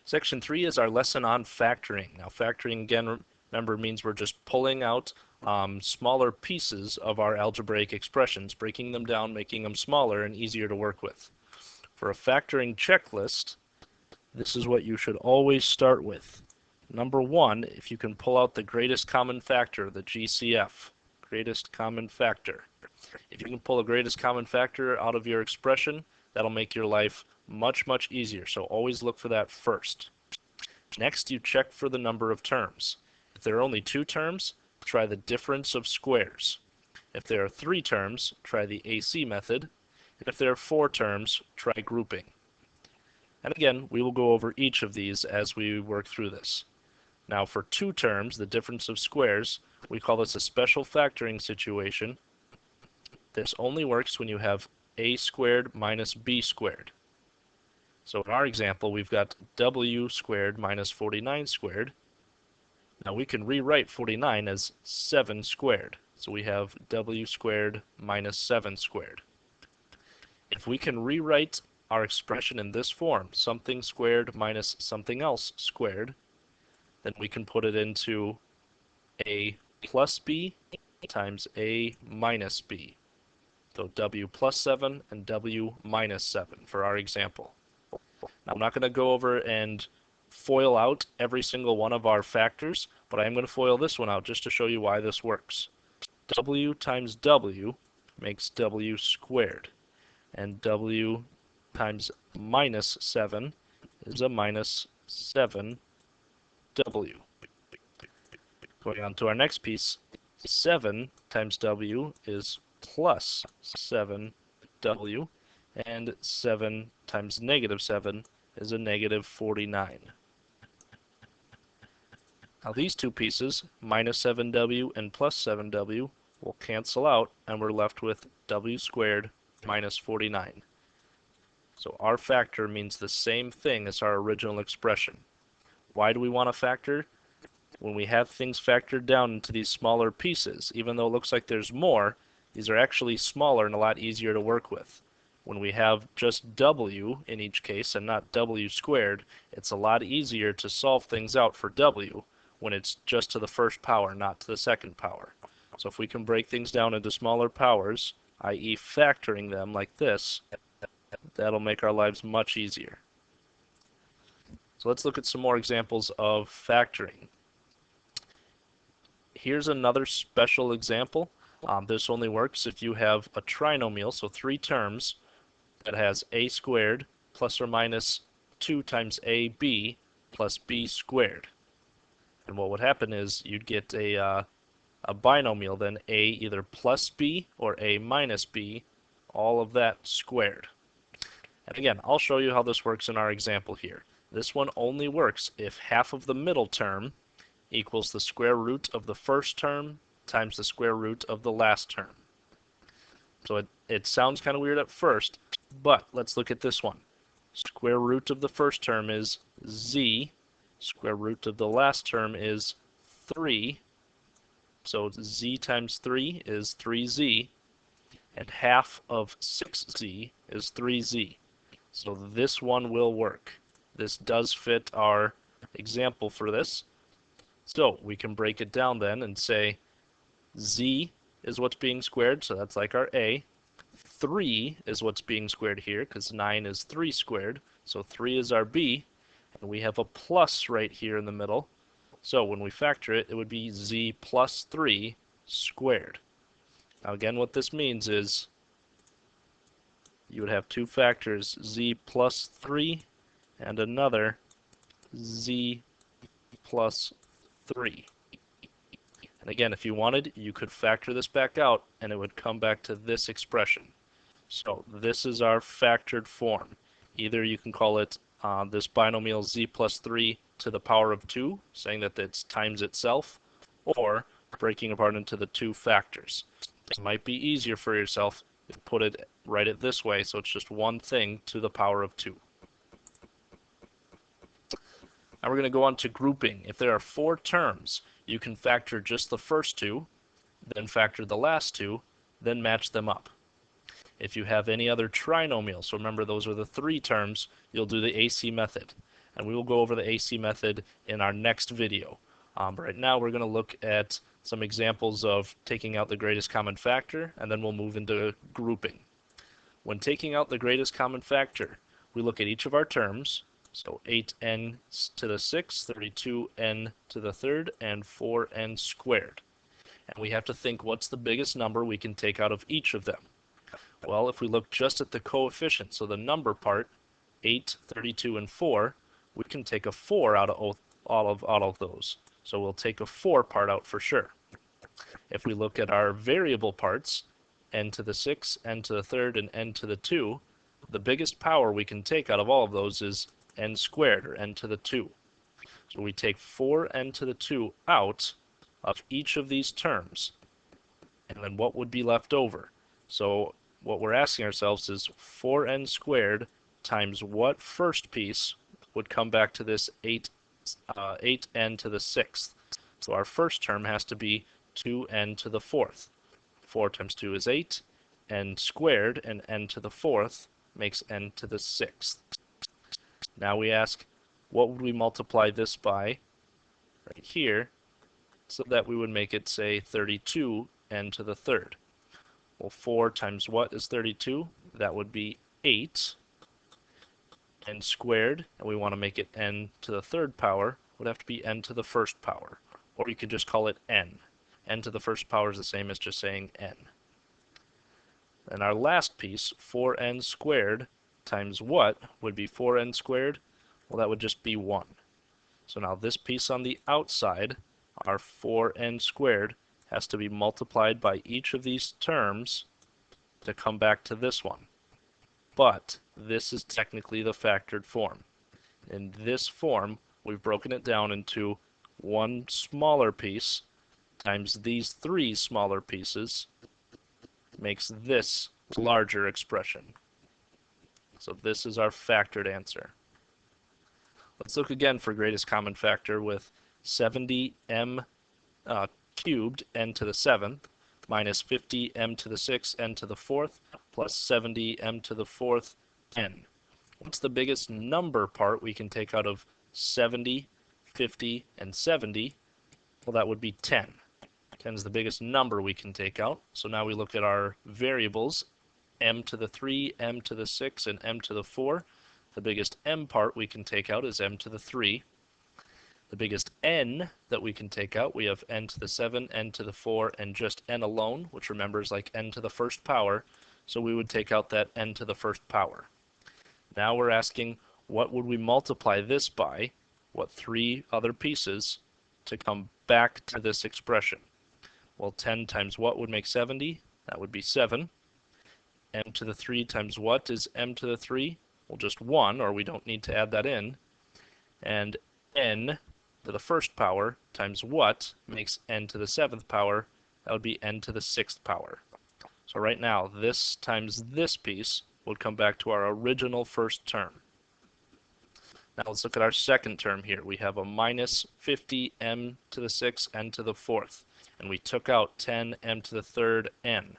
Section 3 is our lesson on factoring. Now factoring, again, remember, means we're just pulling out smaller pieces of our algebraic expressions, breaking them down, making them smaller and easier to work with. For a factoring checklist, this is what you should always start with. Number 1, if you can pull out the greatest common factor, the GCF, greatest common factor. If you can pull a greatest common factor out of your expression, that'll make your life much, much easier. So always look for that first. Next, you check for the number of terms. If there are only 2 terms, try the difference of squares. If there are 3 terms, try the AC method. And if there are 4 terms, try grouping. And again, we will go over each of these as we work through this. Now for 2 terms, the difference of squares, we call this a special factoring situation. This only works when you have a squared minus b squared. So in our example, we've got w squared minus 49 squared. Now we can rewrite 49 as 7 squared. So we have w squared minus 7 squared. If we can rewrite our expression in this form, something squared minus something else squared, then we can put it into a plus b times a minus b. So w plus 7 and w minus 7 for our example. Now I'm not going to go over and FOIL out every single one of our factors, but I am going to FOIL this one out just to show you why this works. W times w makes w squared, and w times minus 7 is a minus 7w. Going on to our next piece, 7 times w is plus 7w, and 7 times negative 7 is a negative 49. Now these 2 pieces, minus 7w and plus 7w, will cancel out, and we're left with w squared minus 49. So our factor means the same thing as our original expression. Why do we want to factor? When we have things factored down into these smaller pieces, even though it looks like there's more, these are actually smaller and a lot easier to work with. When we have just w in each case and not w squared, it's a lot easier to solve things out for w when it's just to the first power, not to the second power. So if we can break things down into smaller powers, i.e. factoring them like this, that'll make our lives much easier. So let's look at some more examples of factoring. Here's another special example. This only works if you have a trinomial, so 3 terms, that has a squared plus or minus 2 times ab plus b squared. And what would happen is you'd get a binomial, then a either plus b or a minus b, all of that squared. And again, I'll show you how this works in our example here. This one only works if half of the middle term equals the square root of the first term times the square root of the last term. So it sounds kind of weird at first, but let's look at this one. Square root of the first term is z. Square root of the last term is 3. So z times 3 is 3z. And half of 6z is 3z. So this one will work. This does fit our example for this. So we can break it down then and say z is what's being squared, so that's like our a. 3 is what's being squared here, because 9 is 3 squared, so 3 is our b. And we have a plus right here in the middle. So when we factor it, it would be z plus 3 squared. Now again, what this means is you would have 2 factors, z plus 3 and another z plus 3. And again, if you wanted, you could factor this back out and it would come back to this expression. So this is our factored form. Either you can call it this binomial z plus 3 to the power of 2, saying that it's times itself, or breaking apart into the 2 factors. It might be easier for yourself if you put it, write it this way, so it's just one thing to the power of 2. Now we're going to go on to grouping. If there are 4 terms, you can factor just the first 2, then factor the last 2, then match them up. If you have any other trinomial, so remember those are the 3 terms, you'll do the AC method. and we will go over the AC method in our next video. But right now we're going to look at some examples of taking out the greatest common factor, and then we'll move into grouping. When taking out the greatest common factor, we look at each of our terms, so 8n to the 6th, 32n to the 3rd, and 4n squared. And we have to think what's the biggest number we can take out of each of them. Well, if we look just at the coefficient, so the number part, 8, 32, and 4, we can take a 4 out of all of those. So we'll take a 4 part out for sure. If we look at our variable parts, n to the 6, n to the 3rd, and n to the 2, the biggest power we can take out of all of those is n squared, or n to the 2. So we take 4n to the 2 out of each of these terms, and then what would be left over? So what we're asking ourselves is 4n squared times what first piece would come back to this 8n to the 6th. So our first term has to be 2n to the 4th. 4 times 2 is 8, n squared, and n to the 4th makes n to the 6th. Now we ask, what would we multiply this by right here, so that we would make it, say, 32 n to the 3rd. Well, 4 times what is 32? That would be 8. N squared, and we want to make it n to the 3rd power, would have to be n to the 1st power. Or you could just call it n. N to the 1st power is the same as just saying n. And our last piece, 4n squared times what would be 4n squared? Well, that would just be 1. So now this piece on the outside, our 4n squared, has to be multiplied by each of these terms to come back to this one. But this is technically the factored form. In this form, we've broken it down into one smaller piece times these 3 smaller pieces makes this larger expression. So this is our factored answer. Let's look again for greatest common factor with 70m cubed n to the 7th minus 50m to the 6th n to the 4th plus 70m to the 4th n. What's the biggest number part we can take out of 70, 50, and 70? Well, that would be 10. 10 is the biggest number we can take out. So now we look at our variables, m to the 3, m to the 6, and m to the 4. The biggest m part we can take out is m to the 3. The biggest n that we can take out, we have n to the 7, n to the 4, and just n alone, which remember is like n to the 1st power. So we would take out that n to the 1st power. Now we're asking, what would we multiply this by? What 3 other pieces to come back to this expression? Well, 10 times what would make 70? That would be 7. M to the 3 times what is m to the 3? Well, just 1, or we don't need to add that in. And n to the 1st power times what makes n to the 7th power? That would be n to the 6th power. So right now, this times this piece would come back to our original first term. Now let's look at our second term here. We have a minus 50m to the 6th n to the 4th. And we took out 10m to the 3rd n.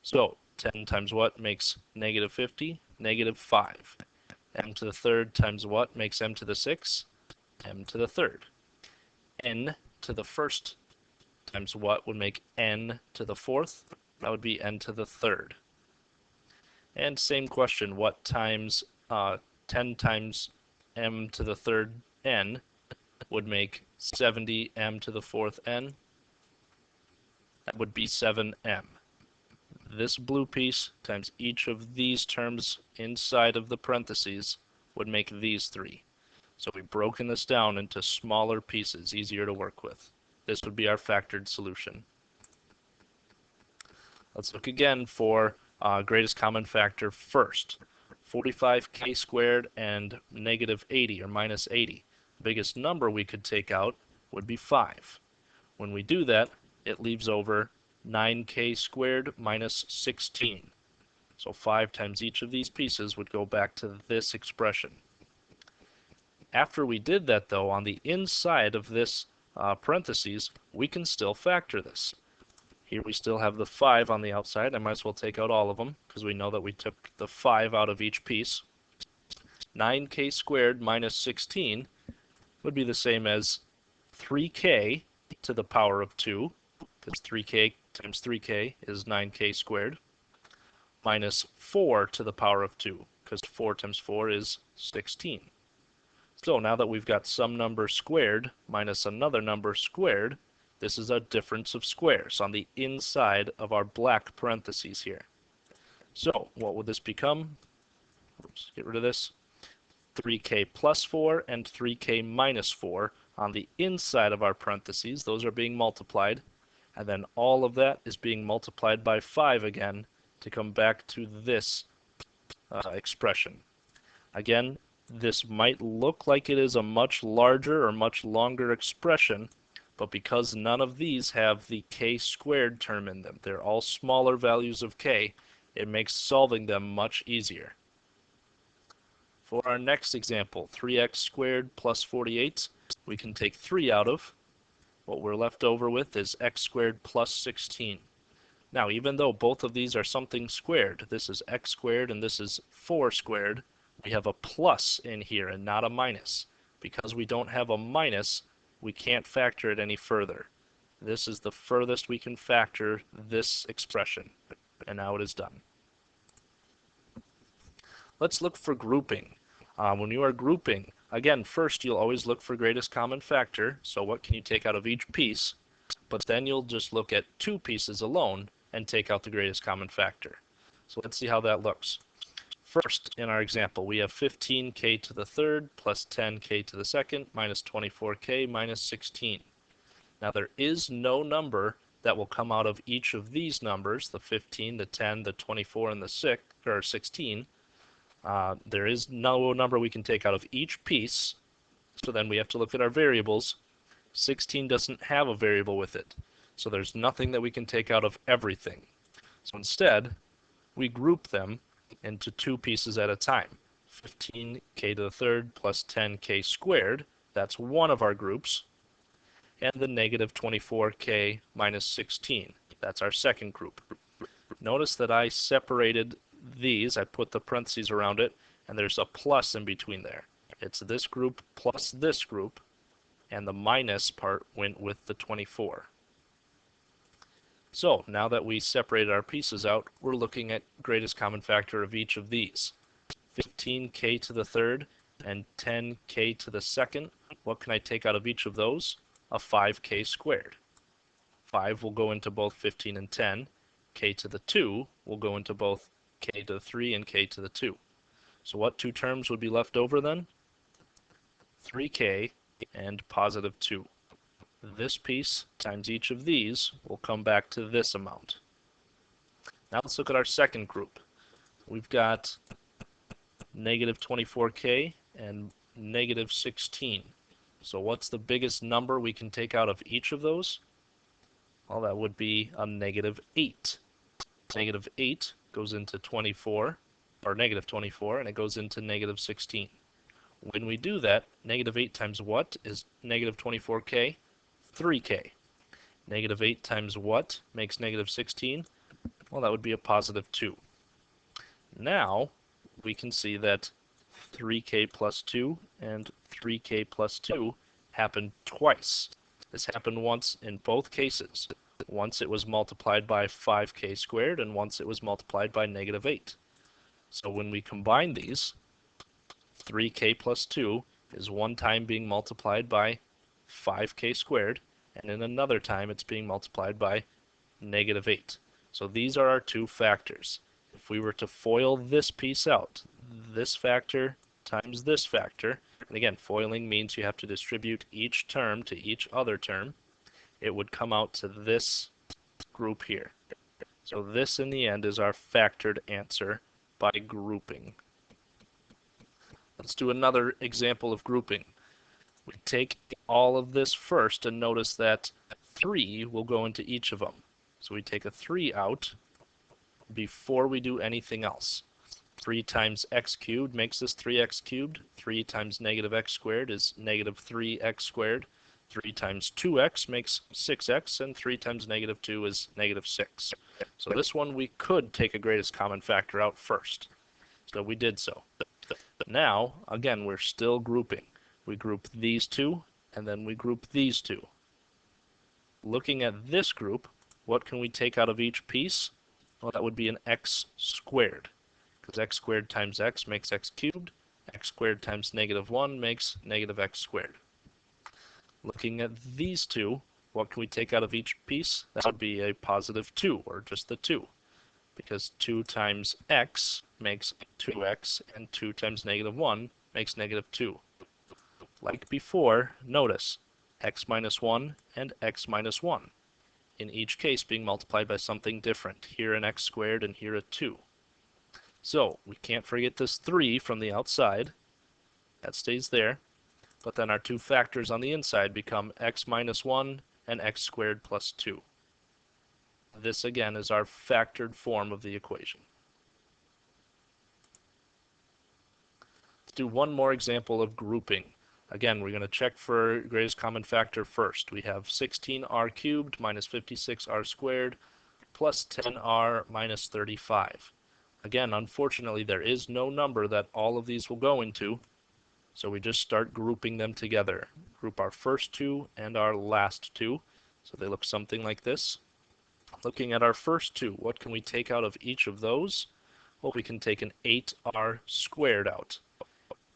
So 10 times what makes negative 50? Negative 5. M to the 3rd times what makes m to the 6th? M to the 3rd. N to the 1st times what would make n to the 4th? That would be n to the 3rd. And same question, what times 10 times m to the 3rd n would make 70m to the 4th n? That would be 7m. This blue piece times each of these terms inside of the parentheses would make these 3. So we've broken this down into smaller pieces, easier to work with. This would be our factored solution. Let's look again for greatest common factor first. 45k squared and negative 80 or minus 80. The biggest number we could take out would be 5. When we do that, it leaves over 9k squared minus 16. So 5 times each of these pieces would go back to this expression. After we did that, though, on the inside of this parentheses, we can still factor this. Here we still have the 5 on the outside. I might as well take out all of them because we know that we took the 5 out of each piece. 9k squared minus 16 would be the same as 3k to the power of 2, because 3k times 3k is 9k squared, minus 4 to the power of 2, because 4 times 4 is 16. So now that we've got some number squared minus another number squared, this is a difference of squares on the inside of our black parentheses here. So what would this become? Oops, get rid of this. 3k plus 4 and 3k minus 4 on the inside of our parentheses. Those are being multiplied. And then all of that is being multiplied by 5 again to come back to this expression. Again, this might look like it is a much larger or much longer expression, but because none of these have the k squared term in them, they're all smaller values of k, it makes solving them much easier. For our next example, 3x squared plus 48, we can take 3 out of. What we're left over with is x squared plus 16. Now, even though both of these are something squared, this is x squared and this is 4 squared, we have a plus in here and not a minus. Because we don't have a minus, we can't factor it any further. This is the furthest we can factor this expression, and now it is done. Let's look for grouping. When you are grouping, again, first you'll always look for greatest common factor, so what can you take out of each piece, but then you'll just look at 2 pieces alone and take out the greatest common factor. So let's see how that looks. First, in our example, we have 15k to the third plus 10k to the second minus 24k minus 16. Now there is no number that will come out of each of these numbers, the 15, the 10, the 24, and the 16. There is no number we can take out of each piece, so then we have to look at our variables. 16 doesn't have a variable with it, so there's nothing that we can take out of everything. So instead, we group them into 2 pieces at a time. 15k to the third plus 10k squared, that's one of our groups, and the negative 24k minus 16, that's our second group. Notice that I separated these, I put the parentheses around it, and there's a plus in between there. It's this group plus this group, and the minus part went with the 24. So now that we separated our pieces out, we're looking at greatest common factor of each of these. 15k to the third and 10k to the second. What can I take out of each of those? A 5k squared. 5 will go into both 15 and 10. K to the 2 will go into both k to the 3 and k to the 2. So what 2 terms would be left over then? 3k and positive 2. This piece times each of these will come back to this amount. Now let's look at our second group. We've got negative 24k and negative 16. So what's the biggest number we can take out of each of those? Well, that would be a negative 8. Negative 8 goes into 24, or negative 24, and it goes into negative 16. When we do that, negative 8 times what is negative 24k? 3k. Negative 8 times what makes negative 16? Well, that would be a positive 2. Now, we can see that 3k plus 2 and 3k plus 2 happened twice. This happened once in both cases. Once it was multiplied by 5k squared, and once it was multiplied by negative 8. So when we combine these, 3k plus 2 is one time being multiplied by 5k squared, and in another time it's being multiplied by negative 8. So these are our 2 factors. If we were to FOIL this piece out, this factor times this factor, and again, foiling means you have to distribute each term to each other term, it would come out to this group here. So this in the end is our factored answer by grouping. Let's do another example of grouping. We take all of this first and notice that 3 will go into each of them. So we take a 3 out before we do anything else. 3 times x cubed makes this 3x cubed. 3 times negative x squared is negative 3x squared. 3 times 2x makes 6x, and 3 times negative 2 is negative 6. So this one we could take a greatest common factor out first. So we did so. Now, again, we're still grouping. We group these two, and then we group these two. Looking at this group, what can we take out of each piece? Well, that would be an x squared, because x squared times x makes x cubed. X squared times -1 makes negative x squared. Looking at these two, what can we take out of each piece? That would be a positive 2, or just the 2, because 2 times x makes 2x, and 2 times -1 makes -2. Like before, notice x minus 1 and x minus 1, in each case being multiplied by something different, here an x squared and here a 2. So we can't forget this 3 from the outside, that stays there, but then our two factors on the inside become x minus 1 and x squared plus 2. This again is our factored form of the equation. Let's do one more example of grouping. Again, we're going to check for greatest common factor first. We have 16r cubed minus 56r squared plus 10r minus 35. Again, unfortunately, there is no number that all of these will go into, so we just start grouping them together. Group our first two and our last two, so they look something like this. Looking at our first two, what can we take out of each of those? Well, we can take an 8r squared out.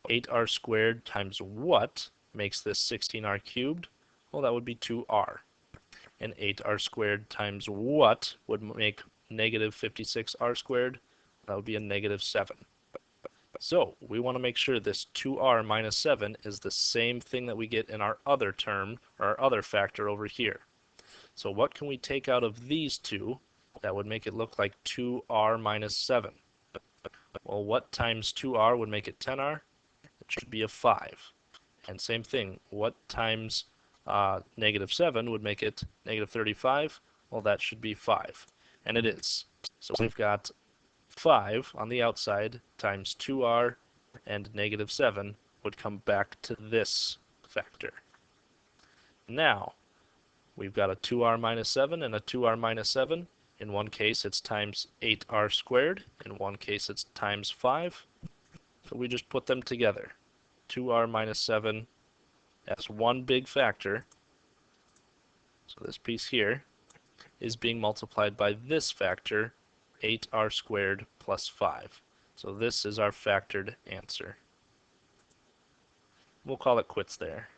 8r squared times what makes this 16r cubed? Well, that would be 2r. And 8r squared times what would make negative 56r squared? That would be a -7. So we want to make sure this 2r minus 7 is the same thing that we get in our other term, or our other factor over here. So what can we take out of these two that would make it look like 2r minus 7? Well, what times 2r would make it 10r? It should be a 5. And same thing, what times -7 would make it -35? Well, that should be 5. And it is. So we've got 5 on the outside times 2r and -7 would come back to this factor. Now, we've got a 2r minus 7 and a 2r minus 7. In one case, it's times 8r squared. In one case, it's times 5. So we just put them together. 2r minus 7 as one big factor. So this piece here is being multiplied by this factor, 8r squared plus 5. So this is our factored answer. We'll call it quits there.